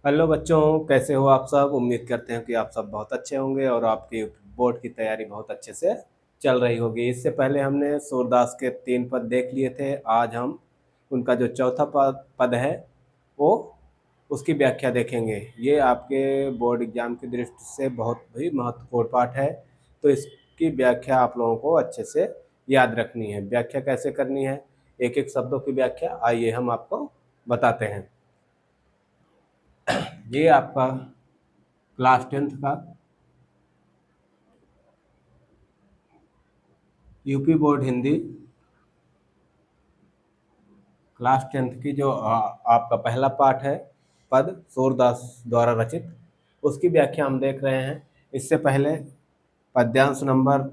Hello बच्चों, कैसे हो आप सब। उम्मीद करते हैं कि आप सब बहुत अच्छे होंगे और आपकी बोर्ड की तैयारी बहुत अच्छे से चल रही होगी। इससे पहले हमने सूरदास के 3 पद देख लिए थे। आज हम उनका जो चौथा पद पद है वो उसकी व्याख्या देखेंगे। ये आपके बोर्ड एग्जाम की दृष्टि से बहुत ही महत्वपूर्ण पाठ है, तो इसकी व्याख्या आप लोगों को अच्छे से याद रखनी है। व्याख्या कैसे करनी है, एक एक शब्दों की व्याख्या आइए हम आपको बताते हैं। ये आपका क्लास 10th का UP board Hindi class 10th की जो आपका पहला पाठ है, पद सूरदास द्वारा रचित, उसकी व्याख्या हम देख रहे हैं। इससे पहले पद्यांश नंबर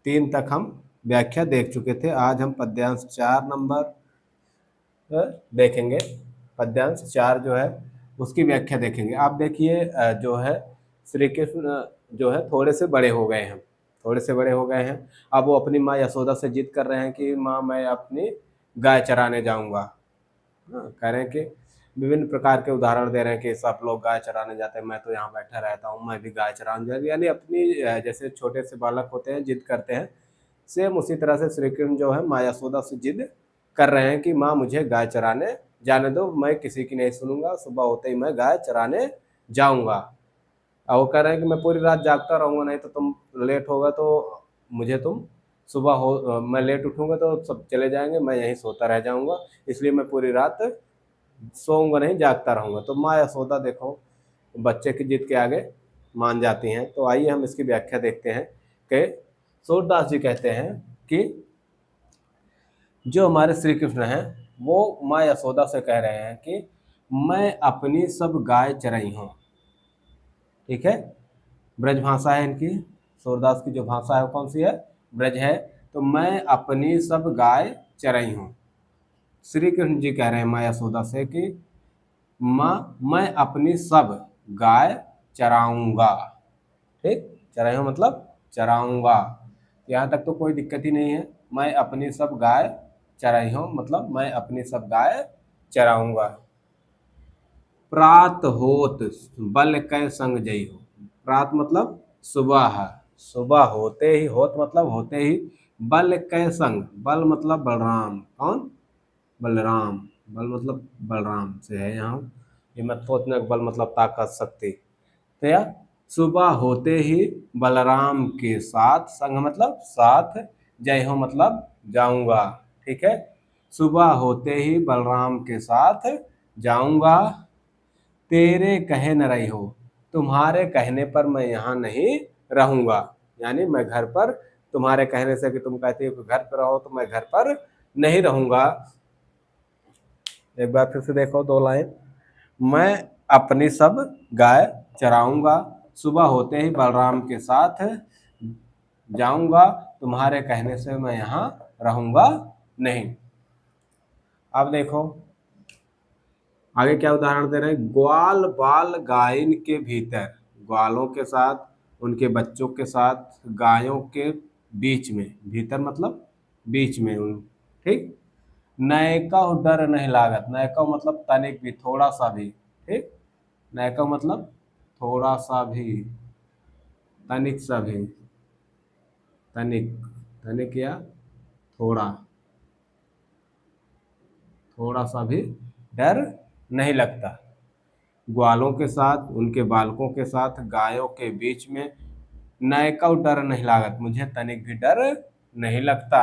3 तक हम व्याख्या देख चुके थे। आज हम पद्यांश 4 नंबर देखेंगे। पद्यांश 4 जो है उसकी व्याख्या देखेंगे। आप देखिए, जो है श्री कृष्ण जो है थोड़े से बड़े हो गए हैं, थोड़े से बड़े हो गए हैं। अब वो अपनी माँ यशोदा से जिद कर रहे हैं कि माँ मैं अपनी गाय चराने जाऊंगा। हाँ, कह रहे हैं कि विभिन्न प्रकार के उदाहरण दे रहे हैं कि सब लोग गाय चराने जाते हैं, मैं तो यहाँ बैठा रहता हूँ, मैं भी गाय चराने जाऊँ। यानी अपनी जैसे छोटे से बालक होते हैं जिद करते हैं, सेम उसी तरह से श्री कृष्ण जो है माँ यशोदा से जिद कर रहे हैं कि माँ मुझे गाय चराने जाने दो, मैं किसी की नहीं सुनूंगा, सुबह होते ही मैं गाय चराने जाऊंगा। और वो कह रहे हैं कि मैं पूरी रात जागता रहूंगा, नहीं तो तुम लेट होगा तो मुझे तुम सुबह हो मैं लेट उठूंगा तो सब चले जाएंगे, मैं यहीं सोता रह जाऊंगा, इसलिए मैं पूरी रात सोऊंगा नहीं, जागता रहूंगा। तो माँ यशोदा देखो बच्चे की जिद के आगे मान जाती हैं। तो आइए हम इसकी व्याख्या देखते हैं कि सूरदास जी कहते हैं कि जो हमारे श्री कृष्ण हैं वो माँ यशोदा से कह रहे हैं कि मैं अपनी सब गाय चराई हूँ। ठीक है, ब्रज भाषा है इनकी। सूरदास की जो भाषा है वो कौन सी है, ब्रज है। तो मैं अपनी सब गाय चराई हूँ। श्री कृष्ण जी कह रहे हैं माँ यशोदा से कि माँ मैं अपनी सब गाय चराऊंगा। ठीक, चराई हूँ मतलब चराऊंगा, यहाँ तक तो कोई दिक्कत ही नहीं है। मैं अपनी सब गाय चराई हूँ मतलब मैं अपनी सब गाय चराऊंगा। प्रात होत बल कै संग जई हो। प्रात मतलब सुबह है, सुबह होते ही, होत मतलब होते ही, बल कै संग, बल मतलब बलराम, कौन, बलराम, बल मतलब बलराम से है यहाँ। ये मत सोचना कि बल मतलब ताकत शक्ति। तो या सुबह होते ही बलराम के साथ, संग मतलब साथ, जय हो मतलब जाऊंगा। ठीक है, सुबह होते ही बलराम के साथ जाऊंगा। तेरे कहे न रही हो, तुम्हारे कहने पर मैं यहाँ नहीं रहूंगा। यानी मैं घर पर, तुम्हारे कहने से कि तुम कहते हो कि घर पर रहो, तो मैं घर पर नहीं रहूंगा। एक बार फिर से देखो दो लाइन। मैं अपनी सब गाय चराऊंगा, सुबह होते ही बलराम के साथ जाऊंगा, तुम्हारे कहने से मैं यहाँ रहूंगा नहीं। अब देखो आगे क्या उदाहरण दे रहे हैं। ग्वाल बाल गायन के भीतर, ग्वालों के साथ, उनके बच्चों के साथ, गायों के बीच में, भीतर मतलब बीच में ठीक। नयका डर नहीं लागत, नयका मतलब तनिक भी, थोड़ा सा भी। ठीक, नयका मतलब थोड़ा सा भी, तनिक सा भी, तनिक, तनिक या थोड़ा, थोड़ा सा भी डर नहीं लगता। ग्वालों के साथ, उनके बालकों के साथ, गायों के बीच में नयका डर नहीं लागत, मुझे तनिक भी डर नहीं लगता।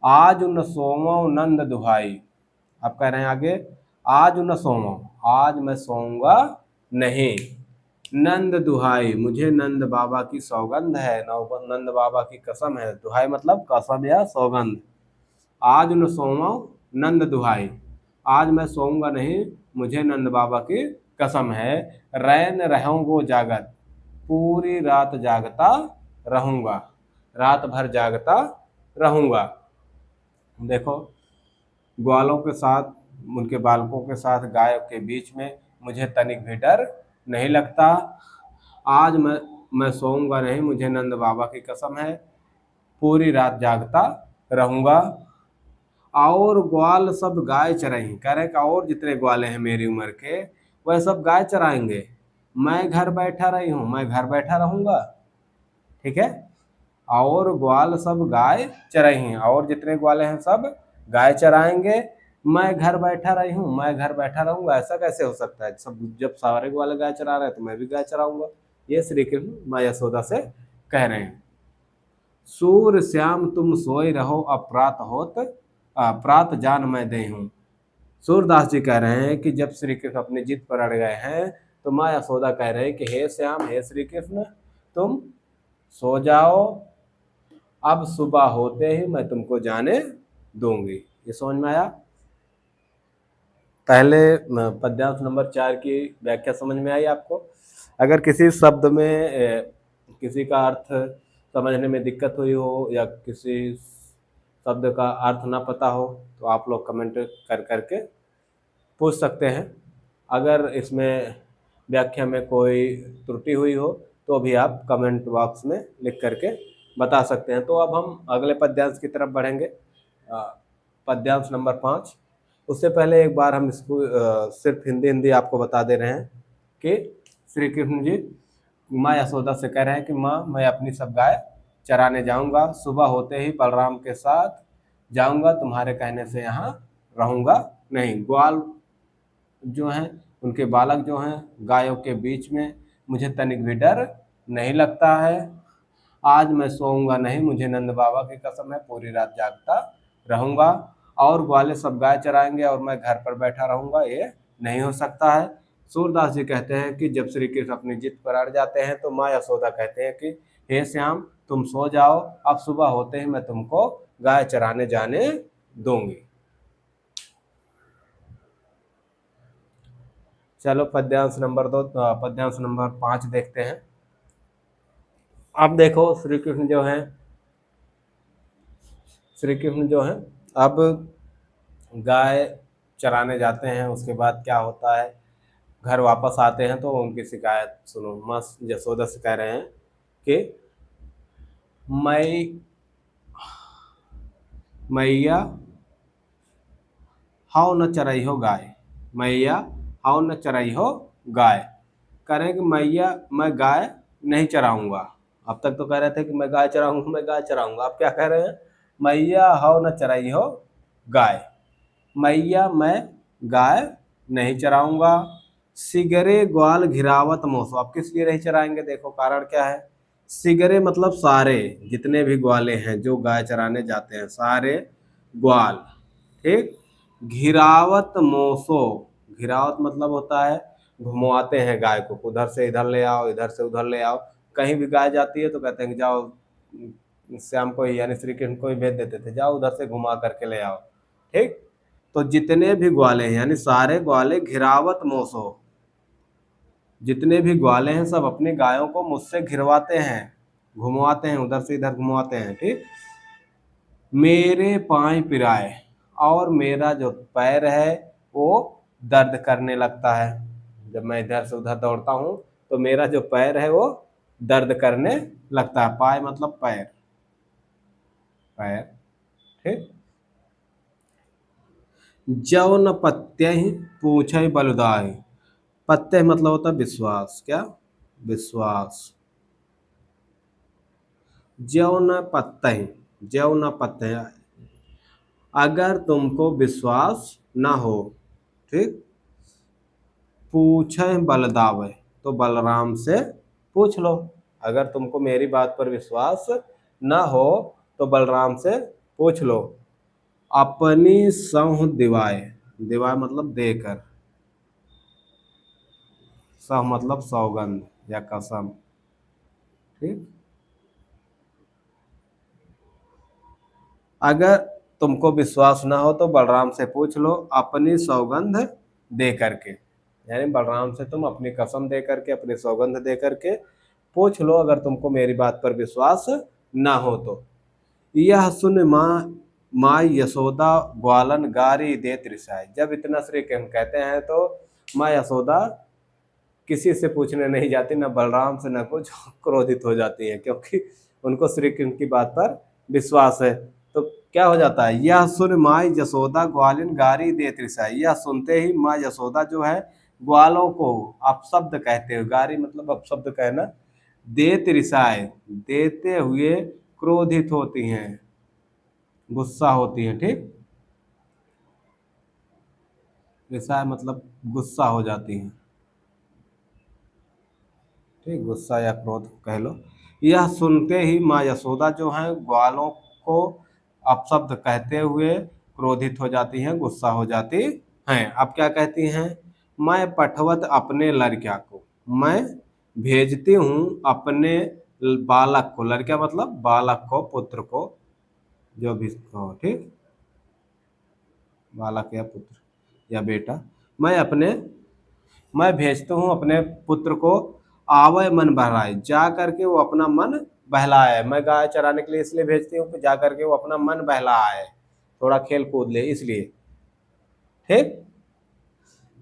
आज न सोमो नंद दुहाई। अब कह रहे हैं आगे, आज न सोमो, आज मैं सोऊंगा नहीं, नंद दुहाई, मुझे नंद बाबा की सौगंध है, नंद बाबा की कसम है। दुहाई मतलब कसम या सौगंध। आज न सोमो नंद दुहाई, आज मैं सोऊंगा नहीं, मुझे नंद बाबा की कसम है। रैन रहूंगो जागत, पूरी रात जागता रहूंगा, रात भर जागता रहूंगा। देखो, ग्वालों के साथ, उनके बालकों के साथ, गाय के बीच में मुझे तनिक भी डर नहीं लगता। आज मैं सोऊंगा नहीं, मुझे नंद बाबा की कसम है, पूरी रात जागता रहूंगा। और ग्वाल सब गाय चराई, कह रहे हैं कि और जितने ग्वाले हैं मेरी उम्र के वह सब गाय चराएंगे। मैं घर बैठा रही हूँ, मैं घर बैठा रहूंगा। ठीक है, और ग्वाल सब गाय चराई हैं, और जितने ग्वाले हैं सब गाय चराएंगे। मैं घर बैठा रही हूँ, मैं घर बैठा रहूंगा, ऐसा कैसे हो सकता है? सब जब सारे ग्वाले गाय चरा रहे हैं तो मैं भी गाय चराऊंगा। ये श्री कृष्ण माँ यशोदा से कह रहे हैं। सूर्य श्याम तुम सोए रहो, अपरात होत प्रात जान मैं दे हूँ। सूरदास जी कह रहे हैं कि जब श्री कृष्ण अपनी जिद पर अड़ गए हैं तो माँ यशोदा कह रहे हैं कि हे श्याम, हे श्री कृष्ण, तुम सो जाओ, अब सुबह होते ही मैं तुमको जाने दूंगी। ये समझ में आया? पहले पद्यांश नंबर 4 की व्याख्या समझ में आई आपको? अगर किसी शब्द में किसी का अर्थ समझने में दिक्कत हुई हो या किसी शब्द का अर्थ ना पता हो तो आप लोग कमेंट कर करके पूछ सकते हैं। अगर इसमें व्याख्या में कोई त्रुटि हुई हो तो भी आप कमेंट बॉक्स में लिख करके बता सकते हैं। तो अब हम अगले पद्यांश की तरफ बढ़ेंगे, पद्यांश नंबर 5। उससे पहले एक बार हम इसको सिर्फ हिंदी हिंदी आपको बता दे रहे हैं कि श्री कृष्ण जी माँ यशोदा से कह रहे हैं कि माँ, मैं अपनी सब गाय चराने जाऊंगा, सुबह होते ही बलराम के साथ जाऊंगा, तुम्हारे कहने से यहाँ रहूंगा नहीं। ग्वाल जो हैं, उनके बालक जो हैं गायों के बीच में, मुझे तनिक भी डर नहीं लगता है। आज मैं सोऊंगा नहीं, मुझे नंद बाबा की कसम है, पूरी रात जागता रहूंगा। और ग्वाले सब गाय चराएंगे और मैं घर पर बैठा रहूंगा, ये नहीं हो सकता है। सूरदास जी कहते हैं कि जब श्री कृष्ण अपनी जिद पर अड़ जाते हैं तो माँ यशोदा कहते हैं कि हे श्याम, तुम सो जाओ, अब सुबह होते ही मैं तुमको गाय चराने जाने दूंगी। चलो पद्यांश नंबर 2, पद्यांश नंबर 5 देखते हैं। अब देखो श्री कृष्ण जो है, श्री कृष्ण जो है अब गाय चराने जाते हैं। उसके बाद क्या होता है, घर वापस आते हैं तो उनकी शिकायत सुनो। माँ यशोदा से कह रहे हैं कि मैया हाउ न चराई हो गाय, मैया हाउ न चराई हो गाय। कह रहे हैं कि मैया, मैं गाय नहीं चराऊंगा। अब तक तो कह रहे थे कि मैं गाय चराऊंगा, मैं गाय चराऊंगा। अब क्या कह रहे हैं, मैया हाउ न चराई हो गाय, मैया मैं गाय नहीं चराऊंगा। सिगरे ग्वाल घिरावत मोसो, अब किस लिए नहीं चराएंगे? देखो कारण क्या है। सिगरे मतलब सारे जितने भी ग्वाले हैं जो गाय चराने जाते हैं, सारे ग्वाल, ठीक। घिरावत मोसो, घिरावत मतलब होता है घुमवाते हैं गाय को, उधर से इधर ले आओ, इधर से उधर ले आओ। कहीं भी गाय जाती है तो कहते हैं कि जाओ, श्याम को ही यानी श्री कृष्ण को ही भेज देते थे, जाओ उधर से घुमा करके ले आओ, ठीक। तो जितने भी ग्वाले हैं यानी सारे ग्वाले घिरावत मोसो, जितने भी ग्वाले हैं सब अपनी गायों को मुझसे घिरवाते हैं, घुमवाते हैं, उधर से इधर घुमवाते हैं, ठीक। मेरे पांव पिराए, और मेरा जो पैर है वो दर्द करने लगता है। जब मैं इधर से उधर दौड़ता हूँ तो मेरा जो पैर है वो दर्द करने लगता है। पाय मतलब पैर, पैर, ठीक। जौ न पत्य पूछे बलुदाय, पत्य मतलब होता है विश्वास, क्या? विश्वास। ज्यो न पत्तहि, ज्यो न पत्तहि, अगर तुमको विश्वास ना हो, ठीक। पूछे बलदावे, तो बलराम से पूछ लो। अगर तुमको मेरी बात पर विश्वास ना हो तो बलराम से पूछ लो। अपनी सहुँ दिवाए, दिवाए मतलब देकर, सह मतलब सौगंध या कसम, ठीक। अगर तुमको विश्वास ना हो तो बलराम से पूछ लो, अपनी सौगंध दे करके, यानी बलराम से तुम अपनी कसम दे करके, अपनी सौगंध दे करके पूछ लो अगर तुमको मेरी बात पर विश्वास ना हो तो। यह सुन माँ यशोदा ग्वालन गारी दे त्रिसाई, जब इतना श्री कृष्ण कहते हैं तो माँ यशोदा किसी से पूछने नहीं जाती, ना बलराम से ना कुछ, क्रोधित हो जाती है, क्योंकि उनको श्री कृष्ण की बात पर विश्वास है। तो क्या हो जाता है, यह सुन माँ यशोदा ग्वालिन गारी देत रिसाई। यह सुनते ही माँ यशोदा जो है ग्वालों को अपशब्द कहते हुए, गारी मतलब अपशब्द कहना, देत रिसाए देते हुए क्रोधित होती हैं, गुस्सा होती हैं। ठीक, रिसाए मतलब गुस्सा हो जाती हैं। ठीक, गुस्सा या क्रोध कह लो। यह सुनते ही माँ यशोदा जो है ग्वालों को अपशब्द कहते हुए क्रोधित हो जाती हैं, गुस्सा हो जाती हैं। अब क्या कहती हैं, मैं पठवत अपने लड़किया को, मैं भेजती हूँ अपने बालक को, लड़किया मतलब बालक को, पुत्र को, जो भी हो। ठीक, बालक या पुत्र या बेटा, मैं अपने मैं भेजता हूँ अपने पुत्र को, आवे मन बहलाए, जा करके वो अपना मन बहलाए। मैं गाय चराने के लिए इसलिए भेजती हूँ कि जा करके वो अपना मन बहलाए, थोड़ा खेल कूद ले इसलिए। ठीक,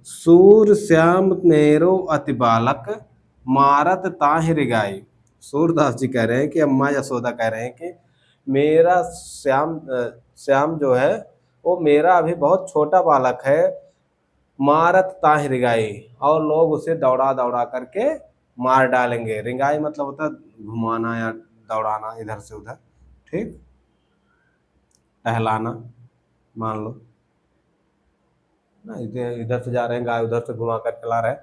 सूर श्याम नेरो अति बालक, मारत ताहि गाय। सूरदास जी कह रहे हैं कि अम्मा यशोदा कह रहे हैं कि मेरा श्याम जो है वो मेरा अभी बहुत छोटा बालक है, मारत ताहि रिगाई, और लोग उसे दौड़ा दौड़ा करके मार डालेंगे। रिंगाई मतलब होता है घुमाना या दौड़ाना इधर से उधर। ठीक, टहलाना, मान लो ना, इधर इधर से जा रहे हैं, गाय उधर से घुमा कर चला रहे हैं,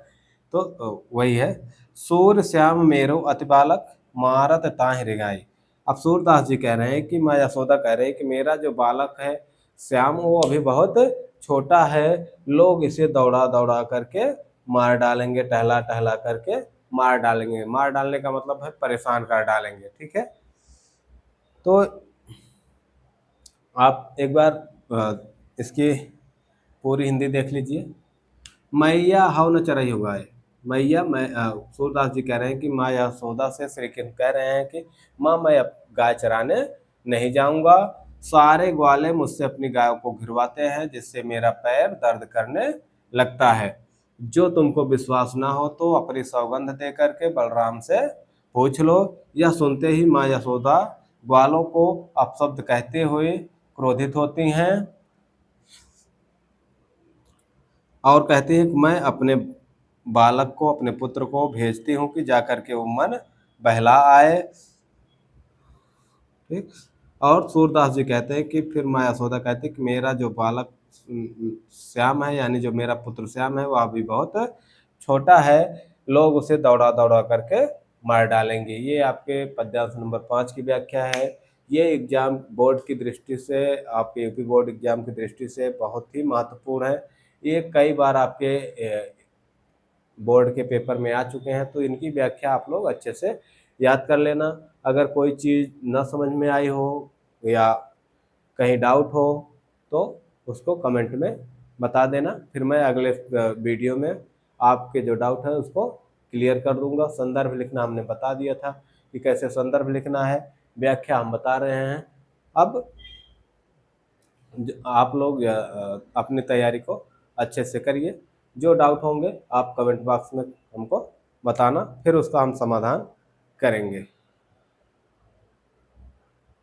तो वही है। सूर श्याम मेरो अति बालक, मारत ताहि रिगाई। अब सूरदास जी कह रहे हैं कि माँ यशोदा कह रहे हैं कि मेरा जो बालक है श्याम वो अभी बहुत छोटा है, लोग इसे दौड़ा दौड़ा करके मार डालेंगे, टहला टहला करके मार डालेंगे। मार डालने का मतलब है परेशान कर डालेंगे। ठीक है, तो आप एक बार इसकी पूरी हिंदी देख लीजिए। मैया हव न चरई उगाए, मैया मैं सूरदास जी कह रहे हैं कि माँ यशोदा से श्री कृष्ण कह रहे हैं कि माँ मैं अब गाय चराने नहीं जाऊंगा, सारे ग्वाले मुझसे अपनी गायों को घिरवाते हैं जिससे मेरा पैर दर्द करने लगता है। जो तुमको विश्वास ना हो तो अपनी सौगंध दे करके बलराम से पूछ लो। यह सुनते ही माँ यशोदा ग्वालों को अपशब्द कहते हुए क्रोधित होती हैं और कहती हैं कि मैं अपने बालक को, अपने पुत्र को भेजती हूँ कि जा करके वो मन बहला आए। ठीक, और सूरदास जी कहते हैं कि फिर माँ यशोदा कहती है कि मेरा जो बालक श्याम है, यानी जो मेरा पुत्र श्याम है, वह अभी बहुत छोटा है, लोग उसे दौड़ा दौड़ा करके मार डालेंगे। ये आपके पद्यांश नंबर 5 की व्याख्या है। ये एग्जाम बोर्ड की दृष्टि से, आपके यूपी बोर्ड एग्जाम की दृष्टि से बहुत ही महत्वपूर्ण है। ये कई बार आपके बोर्ड के पेपर में आ चुके हैं, तो इनकी व्याख्या आप लोग अच्छे से याद कर लेना। अगर कोई चीज़ न समझ में आई हो या कहीं डाउट हो तो उसको कमेंट में बता देना, फिर मैं अगले वीडियो में आपके जो डाउट है उसको क्लियर कर दूंगा। संदर्भ लिखना हमने बता दिया था कि कैसे संदर्भ लिखना है, व्याख्या हम बता रहे हैं। अब आप लोग अपनी तैयारी को अच्छे से करिए। जो डाउट होंगे आप कमेंट बॉक्स में हमको बताना, फिर उसका हम समाधान करेंगे।